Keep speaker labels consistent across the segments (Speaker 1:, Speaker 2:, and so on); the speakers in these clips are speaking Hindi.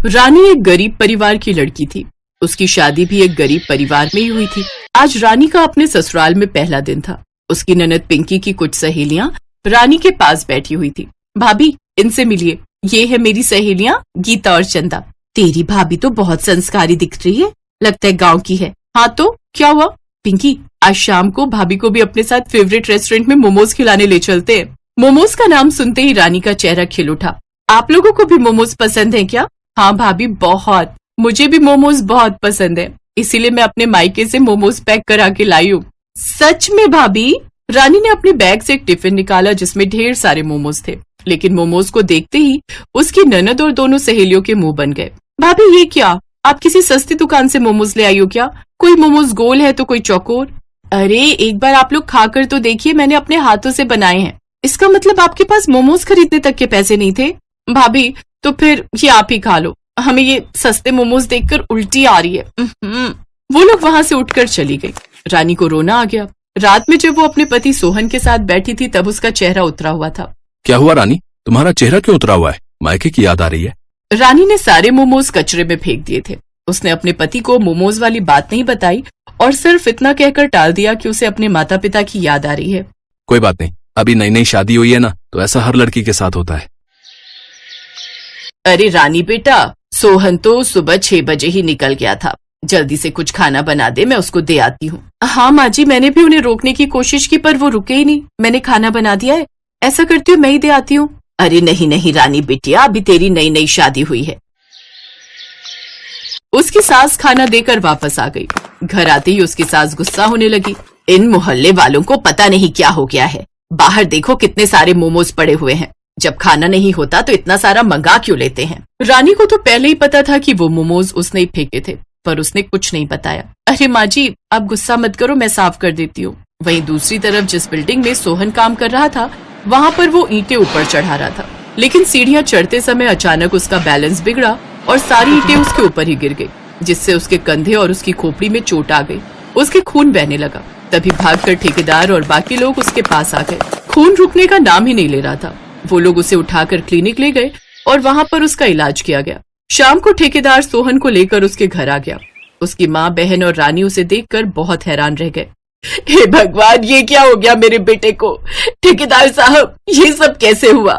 Speaker 1: रानी एक गरीब परिवार की लड़की थी। उसकी शादी भी एक गरीब परिवार में ही हुई थी। आज रानी का अपने ससुराल में पहला दिन था। उसकी ननद पिंकी की कुछ सहेलियां रानी के पास बैठी हुई थी। भाभी, इनसे मिलिए, ये है मेरी सहेलियां गीता और चंदा। तेरी भाभी तो बहुत संस्कारी दिख रही है, लगता है गांव की है। हाँ तो क्या हुआ? पिंकी, आज शाम को भाभी को भी अपने साथ फेवरेट रेस्टोरेंट में मोमोज खिलाने ले चलते हैं। मोमोज का नाम सुनते ही रानी का चेहरा खिल उठा। आप लोगों को भी मोमोज पसंद है क्या? हाँ भाभी, बहुत। मुझे भी मोमोज बहुत पसंद है, इसीलिए मैं अपने मायके से मोमोज पैक करा के लाई हूँ। सच में भाभी? रानी ने अपने बैग से एक टिफिन निकाला जिसमें ढेर सारे मोमोज थे, लेकिन मोमोज को देखते ही उसकी ननद और दोनों सहेलियों के मुंह बन गए। भाभी, ये क्या? आप किसी सस्ती दुकान से मोमोज ले आई हो क्या? कोई मोमोज गोल है तो कोई चौकोर। अरे एक बार आप लोग खाकर तो देखिए, मैंने अपने हाथों से बनाए हैं। इसका मतलब आपके पास मोमोज खरीदने तक के पैसे नहीं थे? भाभी, तो फिर ये आप ही खा लो, हमें ये सस्ते मोमोज देखकर उल्टी आ रही है। वो लोग वहां से उठकर चली गई। रानी को रोना आ गया। रात में जब वो अपने पति सोहन के साथ बैठी थी तब उसका चेहरा उतरा हुआ था।
Speaker 2: क्या हुआ रानी, तुम्हारा चेहरा क्यों उतरा हुआ है? मायके की याद आ रही है?
Speaker 1: रानी ने सारे मोमोज कचरे में फेंक दिए थे। उसने अपने पति को मोमोज वाली बात नहीं बताई और सिर्फ इतना कहकर टाल दिया कि उसे अपने माता पिता की याद आ रही है।
Speaker 2: कोई बात नहीं, अभी नई नई शादी हुई है ना, तो ऐसा हर लड़की के साथ होता है।
Speaker 1: अरे रानी बेटा, सोहन तो सुबह 6 बजे ही निकल गया था। जल्दी से कुछ खाना बना दे, मैं उसको दे आती हूँ। हाँ माँ जी, मैंने भी उन्हें रोकने की कोशिश की पर वो रुके ही नहीं। मैंने खाना बना दिया है, ऐसा करती हूँ मैं ही दे आती हूँ। अरे नहीं नहीं रानी बिटिया, अभी तेरी नई नई शादी हुई है। उसकी सास खाना देकर वापस आ गई। घर आते ही उसकी सास गुस्सा होने लगी। इन मोहल्ले वालों को पता नहीं क्या हो गया है। बाहर देखो कितने सारे मोमोज पड़े हुए हैं। जब खाना नहीं होता तो इतना सारा मंगा क्यों लेते हैं? रानी को तो पहले ही पता था कि वो मोमोज उसने ही फेंके थे, पर उसने कुछ नहीं बताया। अरे माँ जी, आप गुस्सा मत करो, मैं साफ कर देती हूँ। वहीं दूसरी तरफ जिस बिल्डिंग में सोहन काम कर रहा था, वहाँ पर वो ईंटें ऊपर चढ़ा रहा था, लेकिन सीढ़ियाँ चढ़ते समय अचानक उसका बैलेंस बिगड़ा और सारी ईंटें उसके ऊपर ही गिर गई, जिससे उसके कंधे और उसकी खोपड़ी में चोट आ गई। उसके खून बहने लगा। तभी भागकर ठेकेदार और बाकी लोग उसके पास आ गए। खून रुकने का नाम ही नहीं ले रहा था। वो लोग उसे उठाकर क्लिनिक ले गए और वहाँ पर उसका इलाज किया गया। शाम को ठेकेदार सोहन को लेकर उसके घर आ गया। उसकी माँ, बहन और रानी उसे देखकर बहुत हैरान रह गए। हे भगवान, ये क्या हो गया मेरे बेटे को? ठेकेदार साहब, ये सब कैसे हुआ?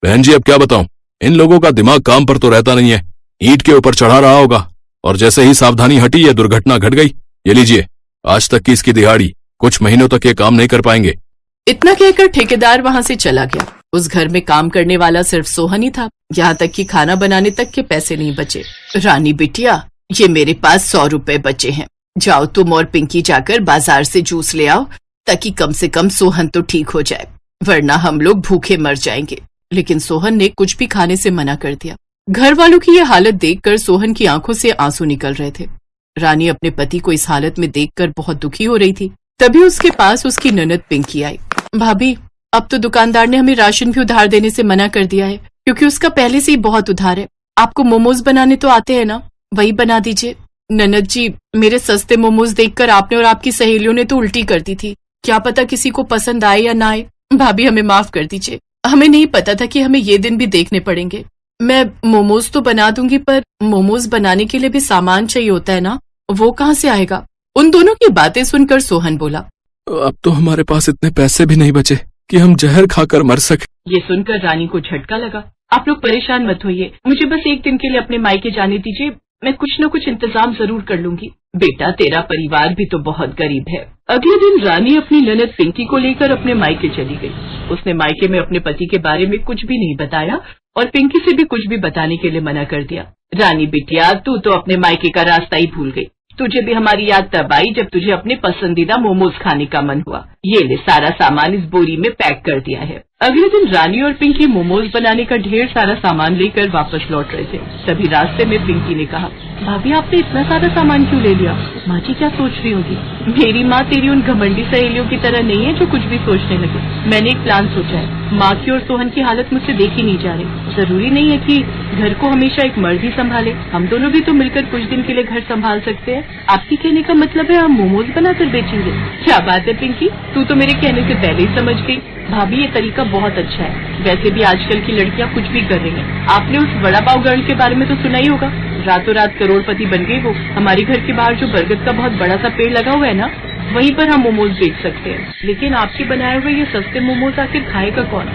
Speaker 2: बहन जी, अब क्या बताऊं, इन लोगों का दिमाग काम पर तो रहता नहीं है। ईंट के ऊपर चढ़ा रहा होगा और जैसे ही सावधानी हटी ये दुर्घटना घट गई। ये लीजिए, आज तक की इसकी दिहाड़ी। कुछ महीनों तक ये काम नहीं कर पाएंगे।
Speaker 1: इतना कहकर ठेकेदार वहाँ से चला गया। उस घर में काम करने वाला सिर्फ सोहन ही था। यहाँ तक कि खाना बनाने तक के पैसे नहीं बचे। रानी बिटिया, ये मेरे पास 100 रुपए बचे हैं। जाओ तुम और पिंकी जाकर बाजार से जूस ले आओ, ताकि कम से कम सोहन तो ठीक हो जाए, वरना हम लोग भूखे मर जाएंगे। लेकिन सोहन ने कुछ भी खाने से मना कर दिया। घर वालों की ये हालत देखकर सोहन की आंखों से आंसू निकल रहे थे। रानी अपने पति को इस हालत में देखकर बहुत दुखी हो रही थी। तभी उसके पास उसकी ननद पिंकी आई। भाभी, अब तो दुकानदार ने हमें राशन भी उधार देने से मना कर दिया है, क्योंकि उसका पहले से ही बहुत उधार है। आपको मोमोज बनाने तो आते हैं ना, वही बना दीजिए। ननद जी, मेरे सस्ते मोमोज देखकर आपने और आपकी सहेलियों ने तो उल्टी कर दी थी। क्या पता किसी को पसंद आए या ना आए। भाभी, हमें माफ कर दीजिए, हमें नहीं पता था कि हमें ये दिन भी देखने पड़ेंगे। मैं मोमोज तो बना दूंगी, पर मोमोज बनाने के लिए भी सामान चाहिए होता है ना, वो कहाँ से आएगा? उन दोनों की बातें सुनकर सोहन बोला,
Speaker 2: अब तो हमारे पास इतने पैसे भी नहीं बचे कि हम जहर खाकर मर सके।
Speaker 1: ये सुनकर रानी को झटका लगा। आप लोग परेशान मत होइए, मुझे बस एक दिन के लिए अपने मायके जाने दीजिए, मैं कुछ न कुछ इंतजाम जरूर कर लूंगी। बेटा, तेरा परिवार भी तो बहुत गरीब है। अगले दिन रानी अपनी ननद पिंकी को लेकर अपने मायके चली गई। उसने मायके में अपने पति के बारे में कुछ भी नहीं बताया और पिंकी से भी कुछ भी बताने के लिए मना कर दिया। रानी बिटिया, तू तो अपने मायके का रास्ता ही भूल गई। तुझे भी हमारी याद तब आई जब तुझे अपने पसंदीदा मोमोज खाने का मन हुआ। ये ले, सारा सामान इस बोरी में पैक कर दिया है। अगले दिन रानी और पिंकी मोमोज बनाने का ढेर सारा सामान लेकर वापस लौट रहे थे। तभी रास्ते में पिंकी ने कहा, भाभी, आपने इतना सारा सामान क्यों ले लिया? माँ जी क्या सोच रही होगी? मेरी माँ तेरी उन घमंडी सहेलियों की तरह नहीं है जो कुछ भी सोचने लगे। मैंने एक प्लान सोचा है। माँ की और सोहन की हालत मुझसे देखी नहीं जा रही। जरूरी नहीं है कि घर को हमेशा एक मर्द ही संभाले, हम दोनों भी तो मिलकर कुछ दिन के लिए घर संभाल सकते हैं। आपके कहने का मतलब है हम मोमोज बनाकर बेचेंगे? क्या बात है पिंकी, तू तो मेरे कहने से पहले ही समझ गई। भाभी ये तरीका बहुत अच्छा है। वैसे भी आजकल की लड़कियां कुछ भी कर रही हैं। आपने उस वड़ा पाव गर्ल के बारे में तो सुना ही होगा, रातों रात करोड़पति बन गई वो। हमारे घर के बाहर जो बरगद का बहुत बड़ा सा पेड़ लगा हुआ है ना, वहीं पर हम मोमोज बेच सकते हैं। लेकिन आपके बनाए हुए ये सस्ते मोमोज आखिर खाएगा कौन?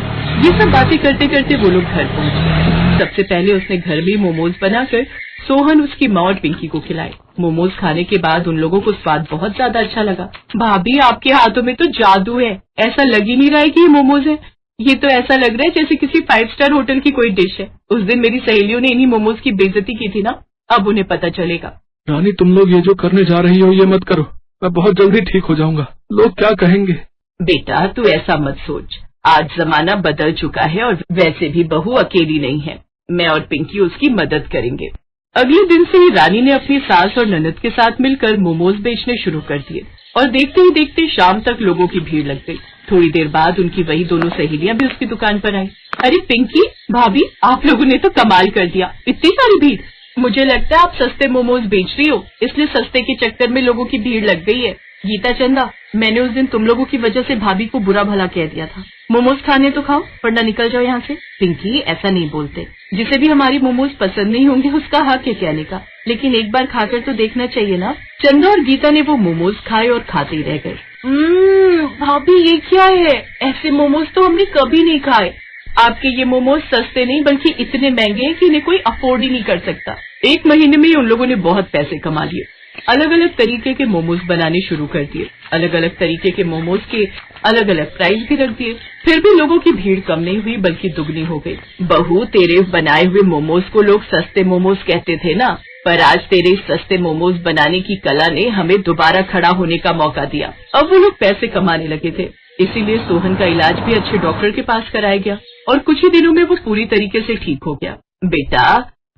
Speaker 1: ये सब बातें करते करते वो लोग घर पहुंचे। सबसे पहले उसने घर में मोमोज बनाकर सोहन, उसकी माँ और पिंकी को खिलाए। मोमोज खाने के बाद उन लोगों को स्वाद बहुत ज्यादा अच्छा लगा। भाभी आपके हाथों में तो जादू है, ऐसा लग ही नहीं रहा है कि ये मोमोज है। ये तो ऐसा लग रहा है जैसे किसी 5 स्टार होटल की कोई डिश है। उस दिन मेरी सहेलियों ने इन्हीं मोमोज की बेइज्जती की थी ना, अब उन्हें पता चलेगा।
Speaker 2: रानी, तुम लोग ये जो करने जा रही हो ये मत करो, मैं बहुत जल्दी ठीक हो जाऊंगा। लोग क्या कहेंगे?
Speaker 1: बेटा तू ऐसा मत सोच, आज जमाना बदल चुका है और वैसे भी बहू अकेली नहीं है। मैं और पिंकी उसकी मदद करेंगे। अगले दिन से ही रानी ने अपनी सास और ननद के साथ मिलकर मोमोज बेचने शुरू कर दिए और देखते ही देखते शाम तक लोगों की भीड़ लग गई। थोड़ी देर बाद उनकी वही दोनों सहेलियां भी उसकी दुकान पर आई। अरे पिंकी, भाभी, आप लोगों ने तो कमाल कर दिया, इतनी सारी भीड़। मुझे लगता है आप सस्ते मोमोज बेच रही हो, इसलिए सस्ते के चक्कर में लोगों की भीड़ लग गई है। गीता चंदा, मैंने उस दिन तुम लोगों की वजह से भाभी को बुरा भला कह दिया था। मोमोज खाने तो खाओ, वरना निकल जाओ यहाँ से। पिंकी, ऐसा नहीं बोलते, जिसे भी हमारी मोमोज पसंद नहीं होंगे उसका हक है कहने का, लेकिन एक बार खाकर तो देखना चाहिए ना। चंदा और गीता ने वो मोमोज खाए और खाते ही रह गए। भाभी ये क्या है? ऐसे मोमोज तो हमने कभी नहीं खाए। आपके ये मोमोज सस्ते नहीं बल्कि इतने महंगे हैं कि इन्हें कोई अफोर्ड ही नहीं कर सकता। 1 महीने में ही उन लोगों ने बहुत पैसे कमा लिए। अलग अलग तरीके के मोमोज बनाने शुरू कर दिए। अलग अलग तरीके के मोमोज के अलग अलग प्राइस भी रख दिए। फिर भी लोगों की भीड़ कम नहीं हुई बल्कि दुगनी हो गई। बहू, तेरे बनाए हुए मोमोज को लोग सस्ते मोमोज कहते थे ना, पर आज तेरे सस्ते मोमोज बनाने की कला ने हमें दोबारा खड़ा होने का मौका दिया। अब वो लोग पैसे कमाने लगे थे, इसीलिए सोहन का इलाज भी अच्छे डॉक्टर के पास कराया गया और कुछ ही दिनों में वो पूरी तरीके से ठीक हो गया। बेटा,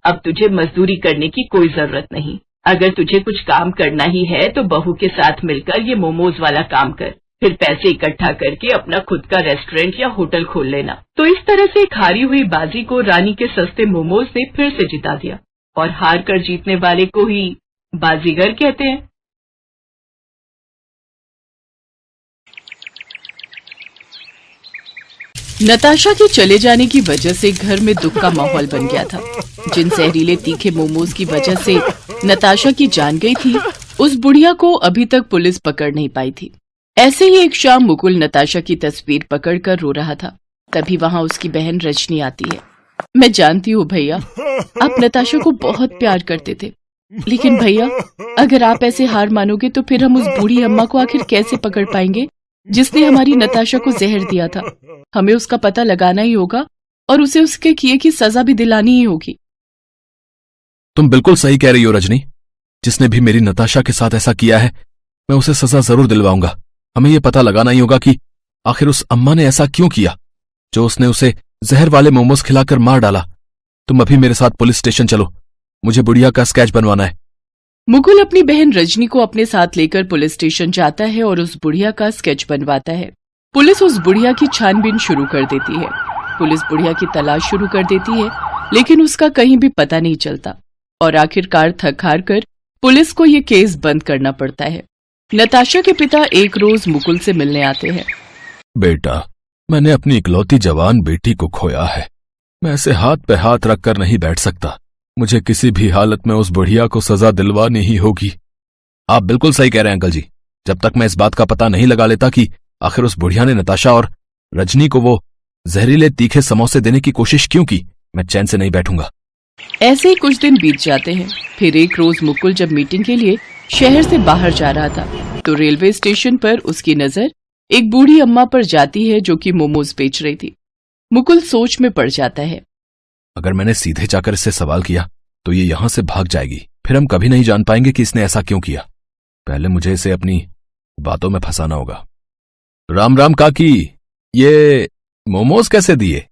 Speaker 1: अब तुझे मजदूरी करने की कोई जरूरत नहीं। अगर तुझे कुछ काम करना ही है तो बहू के साथ मिलकर ये मोमोज वाला काम कर, फिर पैसे इकट्ठा करके अपना खुद का रेस्टोरेंट या होटल खोल लेना। तो इस तरह से एक हारी हुई बाजी को रानी के सस्ते मोमोज ने फिर से जिता दिया और हार कर जीतने वाले को ही बाजीगर कहते हैं। नताशा के चले जाने की वजह से घर में दुख का माहौल बन गया था। जिन जहरीले तीखे मोमोज की वजह से नताशा की जान गई थी, उस बुढ़िया को अभी तक पुलिस पकड़ नहीं पाई थी। ऐसे ही एक शाम मुकुल नताशा की तस्वीर पकड़कर रो रहा था। तभी वहाँ उसकी बहन रजनी आती है। मैं जानती हूँ भैया, आप नताशा को बहुत प्यार करते थे, लेकिन भैया अगर आप ऐसे हार मानोगे तो फिर हम उस बूढ़ी अम्मा को आखिर कैसे पकड़ पाएंगे जिसने हमारी नताशा को जहर दिया था। हमें उसका पता लगाना ही होगा और उसे उसके किए की सजा भी दिलानी ही होगी।
Speaker 2: तुम बिल्कुल सही कह रही हो रजनी। जिसने भी मेरी नताशा के साथ ऐसा किया है, मैं उसे सजा जरूर दिलवाऊंगा। हमें यह पता लगाना ही होगा कि आखिर उस अम्मा ने ऐसा क्यों किया जो उसने उसे जहर वाले मोमोज खिलाकर मार डाला। तुम अभी मेरे साथ पुलिस स्टेशन चलो, मुझे बुढ़िया का स्केच बनवाना है।
Speaker 1: मुकुल अपनी बहन रजनी को अपने साथ लेकर पुलिस स्टेशन जाता है और उस बुढ़िया का स्केच बनवाता है। पुलिस उस बुढ़िया की छानबीन शुरू कर देती है। पुलिस बुढ़िया की तलाश शुरू कर देती है, लेकिन उसका कहीं भी पता नहीं चलता और आखिरकार थक हार कर पुलिस को ये केस बंद करना पड़ता है। नताशा के पिता एक रोज मुकुल से मिलने आते हैं।
Speaker 2: बेटा, मैंने अपनी इकलौती जवान बेटी को खोया है। मैं ऐसे हाथ पे हाथ रखकर नहीं बैठ सकता। मुझे किसी भी हालत में उस बुढ़िया को सजा दिलवानी ही होगी। आप बिल्कुल सही कह रहे हैं अंकल जी। जब तक मैं इस बात का पता नहीं लगा लेता कि आखिर उस बुढ़िया ने नताशा और रजनी को वो जहरीले तीखे समोसे देने की कोशिश क्यों की, मैं चैन से नहीं बैठूंगा।
Speaker 1: ऐसे ही कुछ दिन बीत जाते हैं। फिर एक रोज मुकुल जब मीटिंग के लिए शहर से बाहर जा रहा था तो रेलवे स्टेशन पर उसकी नजर एक बूढ़ी अम्मा पर जाती है जो कि मोमोज बेच रही थी। मुकुल सोच में पड़ जाता है।
Speaker 2: अगर मैंने सीधे जाकर इससे सवाल किया तो ये यहां से भाग जाएगी, फिर हम कभी नहीं जान पाएंगे कि इसने ऐसा क्यों किया। पहले मुझे इसे अपनी बातों में फंसाना होगा। राम राम काकी, ये मोमोज कैसे दिए?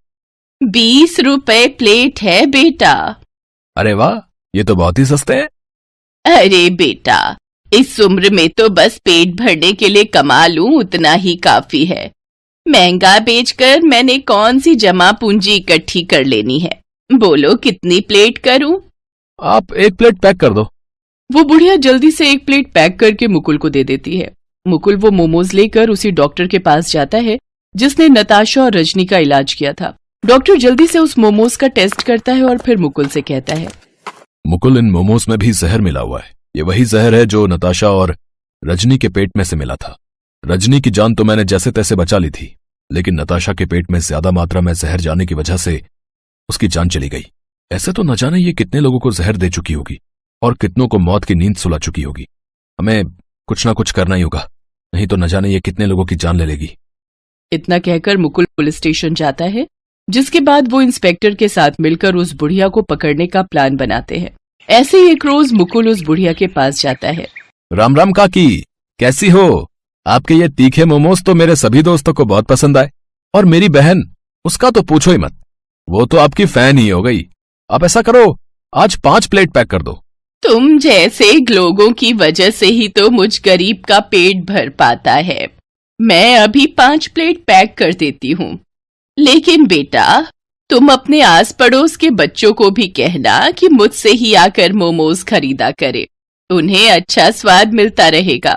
Speaker 1: 20 रुपए प्लेट है बेटा।
Speaker 2: अरे वाह, ये तो बहुत ही सस्ते हैं।
Speaker 1: अरे बेटा, इस उम्र में तो बस पेट भरने के लिए कमा लूं उतना ही काफी है। महंगा बेचकर मैंने कौन सी जमा पूंजी इकट्ठी कर लेनी है। बोलो कितनी प्लेट करूं?
Speaker 2: आप एक प्लेट पैक कर दो।
Speaker 1: वो बुढ़िया जल्दी से एक प्लेट पैक करके मुकुल को दे देती है। मुकुल वो मोमोज लेकर उसी डॉक्टर के पास जाता है जिसने नताशा और रजनी का इलाज किया था। डॉक्टर जल्दी से उस मोमोज का टेस्ट करता है और फिर मुकुल से कहता है,
Speaker 2: मुकुल, इन मोमोज में भी जहर मिला हुआ है। ये वही जहर है जो नताशा और रजनी के पेट में से मिला था। रजनी की जान तो मैंने जैसे तैसे बचा ली थी, लेकिन नताशा के पेट में ज्यादा मात्रा में जहर जाने की वजह से उसकी जान चली गई। ऐसे तो न जाने ये कितने लोगों को जहर दे चुकी होगी और कितनों को मौत की नींद सुला चुकी होगी। हमें कुछ ना कुछ करना ही होगा, नहीं तो न जाने ये कितने लोगों की जान ले लेगी।
Speaker 1: इतना कहकर मुकुल पुलिस स्टेशन जाता है, जिसके बाद वो इंस्पेक्टर के साथ मिलकर उस बुढ़िया को पकड़ने का प्लान बनाते हैं। ऐसे ही एक रोज मुकुल उस बुढ़िया के पास जाता है।
Speaker 2: राम राम काकी, कैसी हो? आपके ये तीखे मोमोज तो मेरे सभी दोस्तों को बहुत पसंद आए, और मेरी बहन, उसका तो पूछो ही मत, वो तो आपकी फैन ही हो गई। आप ऐसा करो, आज 5 प्लेट पैक कर दो।
Speaker 1: तुम जैसे लोगों की वजह से ही तो मुझ गरीब का पेट भर पाता है। मैं अभी 5 प्लेट पैक कर देती हूँ, लेकिन बेटा तुम अपने आस पड़ोस के बच्चों को भी कहना कि मुझसे ही आकर मोमोज खरीदा करे, उन्हें अच्छा स्वाद मिलता रहेगा।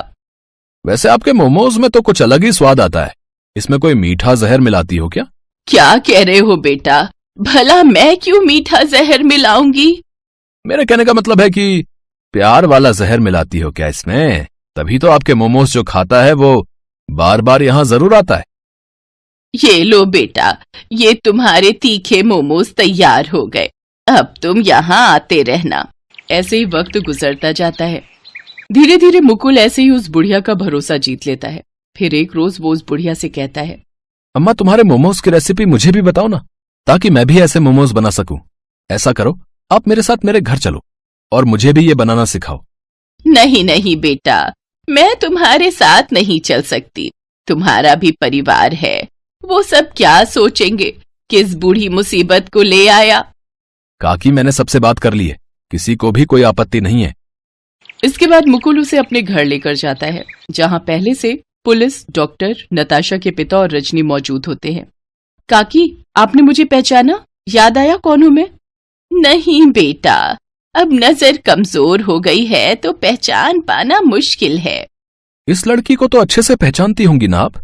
Speaker 2: वैसे आपके मोमोज में तो कुछ अलग ही स्वाद आता है, इसमें कोई मीठा जहर मिलाती हो क्या?
Speaker 1: क्या कह रहे हो बेटा? भला मैं क्यों मीठा जहर मिलाऊंगी?
Speaker 2: मेरे कहने का मतलब है कि प्यार वाला जहर मिलाती हो क्या इसमें? तभी तो आपके मोमोज जो खाता है वो बार बार यहाँ जरूर आता है।
Speaker 1: ये लो बेटा, ये तुम्हारे तीखे मोमोज तैयार हो गए, अब तुम यहाँ आते रहना। ऐसे ही वक्त गुजरता जाता है। धीरे धीरे मुकुल ऐसे ही उस बुढ़िया का भरोसा जीत लेता है। फिर एक रोज वो उस बुढ़िया से कहता है,
Speaker 2: अम्मा, तुम्हारे मोमोज की रेसिपी मुझे भी बताओ ना, ताकि मैं भी ऐसे मोमोज बना सकूं। ऐसा करो, आप मेरे साथ मेरे घर चलो और मुझे भी ये बनाना सिखाओ।
Speaker 1: नहीं नहीं बेटा, मैं तुम्हारे साथ नहीं चल सकती, तुम्हारा भी परिवार है, वो सब क्या सोचेंगे, किस बूढ़ी मुसीबत को ले आया।
Speaker 2: काकी, मैंने सबसे बात कर ली है, किसी को भी कोई आपत्ति नहीं है।
Speaker 1: इसके बाद मुकुल उसे अपने घर लेकर जाता है, जहाँ पहले से पुलिस, डॉक्टर, नताशा के पिता और रजनी मौजूद होते हैं। काकी, आपने मुझे पहचाना? याद आया कौन हूं मैं? नहीं बेटा, अब नजर कमजोर हो गई है तो पहचान पाना मुश्किल है।
Speaker 2: इस लड़की को तो अच्छे से पहचानती होंगी ना आप?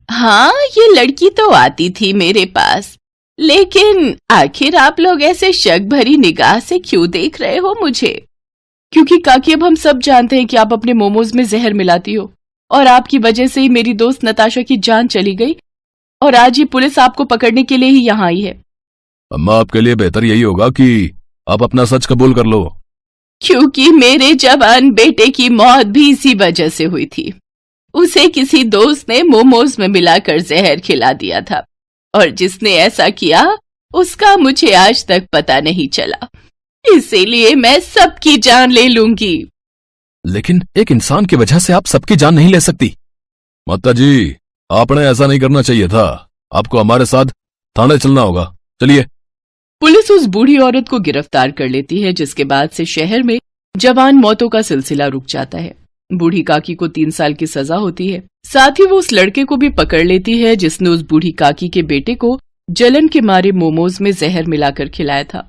Speaker 1: हाँ, ये लड़की तो आती थी मेरे पास, लेकिन आखिर आप लोग ऐसे शक भरी निगाह से क्यों देख रहे हो मुझे? क्योंकि काकी, अब हम सब जानते हैं कि आप अपने मोमोज में जहर मिलाती हो, और आपकी वजह से ही मेरी दोस्त नताशा की जान चली गई, और आज ये पुलिस आपको पकड़ने के लिए ही यहाँ आई है।
Speaker 2: अम्मा, आपके लिए बेहतर यही होगा कि आप अपना सच कबूल कर लो।
Speaker 1: क्योंकि मेरे जवान बेटे की मौत भी इसी वजह से हुई थी। उसे किसी दोस्त ने मोमोज में मिलाकर जहर खिला दिया था, और जिसने ऐसा किया उसका मुझे आज तक पता नहीं चला, इसीलिए मैं सबकी जान ले लूंगी।
Speaker 2: लेकिन एक इंसान की वजह से आप सबकी जान नहीं ले सकती। माता जी, आपने ऐसा नहीं करना चाहिए था, आपको हमारे साथ थाने चलना होगा, चलिए।
Speaker 1: पुलिस उस बूढ़ी औरत को गिरफ्तार कर लेती है, जिसके बाद से शहर में जवान मौतों का सिलसिला रुक जाता है। बूढ़ी काकी को 3 साल की सजा होती है। साथ ही वो उस लड़के को भी पकड़ लेती है जिसने उस बूढ़ी काकी के बेटे को जलन के मारे मोमोज में जहर मिलाकर खिलाया था।